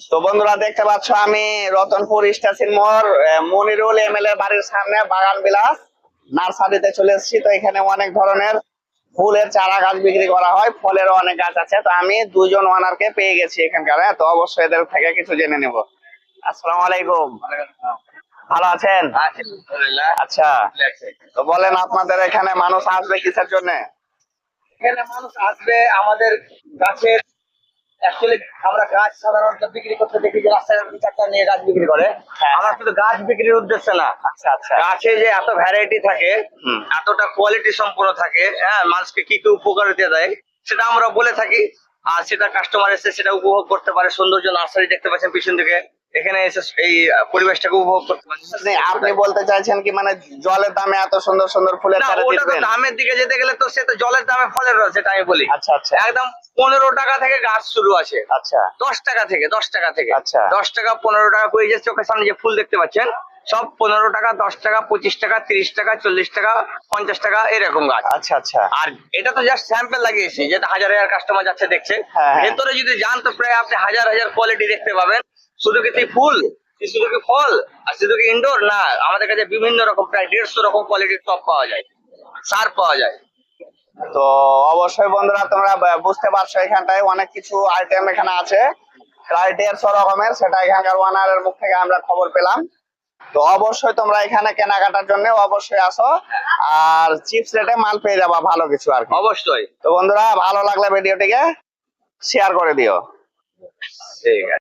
তো বন্ধুরা দেখতে পাচ্ছ আমি রতনপুর স্টেশন মোড় মনিরুল এমএলএ বাড়ির সামনে বাগান বিলাস নার্সারিতে চলে এসেছি। তো এখানে অনেক ধরনের ফুলের চারা গাছ বিক্রি করা হয়, ফলেরও অনেক গাছ আছে। তো আমি দুজন ওনারকে পেয়ে গেছি এখানকার, তো অবশ্যই এদের থেকে কিছু জেনে নেব। আসসালামু আলাইকুম, ভালো আছেন? আচ্ছা, তো বলেন আপনাদের এখানে মানুষ আসবে কিসের জন্য? এখানে মানুষ আসবে আমাদের গাছের অ্যাকচুয়ালি আমরা গাছ সাধারণত বিক্রি করতে দেখি যে রাস্তায় দু চারটা নিয়ে গাছ বিক্রি করে। হ্যাঁ। আমার শুধু গাছ বিক্রির উদ্দেশ্যে না, আচ্ছা আচ্ছা, গাছে যে এত ভ্যারাইটি থাকে, হুম। এতটা কোয়ালিটি সম্পূর্ণ থাকে, হ্যাঁ, মানুষকে কি কি উপকারিতা দেয় সেটা আমরা বলে থাকি। আর সেটা কাস্টমার এসে সেটা উপভোগ করতে পারে। সৌন্দর্য নার্সারি দেখতে পাচ্ছেন পিছন দিকে, এখানে এসে এই পরিবেশটাকে উপভোগ করতে পারে। আপনি বলতে চাইছেন কি মানে জলের দামে এত সুন্দর সুন্দর ফুলের না, চারা ওটা তো দিবেন? দামের দিকে যেতে গেলে তো সে তো জলের দামে ফলের রস, যেটা আমি বলি। আচ্ছা আচ্ছা একদম 15 টাকা থেকে গাছ শুরু আছে। আচ্ছা 10 টাকা থেকে, 10 টাকা থেকে, আচ্ছা। 10 টাকা 15 টাকা করে যে চোখের সামনে যে ফুল দেখতে পাচ্ছেন সব 15 টাকা, 10 টাকা, 25 টাকা, 30 টাকা, 40 টাকা, 50 টাকা এরকম গাছ। আচ্ছা আচ্ছা আর এটা তো জাস্ট স্যাম্পল লাগিয়েছি, যেটা হাজার হাজার কাস্টমার যাচ্ছে দেখছে। হ্যাঁ, হ্যাঁ। ভেতরে যদি যান তো প্রায় আপনি হাজার হাজার কোয়ালিটি দেখতে পাবেন। শুধু কি ফুল, শুধু কি ফল, আর শুধু কি ইনডোর না, আমাদের কাছে বিভিন্ন রকম প্রায় 150 রকম কোয়ালিটির টপ পাওয়া যায়, সার পাওয়া যায়। তো অবশ্যই বন্ধুরা তোমরা বুঝতে পারছো এখানটায় অনেক কিছু আইটেম এখানে আছে, প্রায় 150 রকমের, সেটা এখানকার ওনারের মুখ থেকে আমরা খবর পেলাম। তো অবশ্যই তোমরা এখানে কেনাকাটার জন্য অবশ্যই আসো, আর চিপস রেটে মাল পেয়ে যাবা ভালো কিছু আর কি। অবশ্যই। তো বন্ধুরা ভালো লাগলে ভিডিওটিকে শেয়ার করে দিও। ঠিক আছে।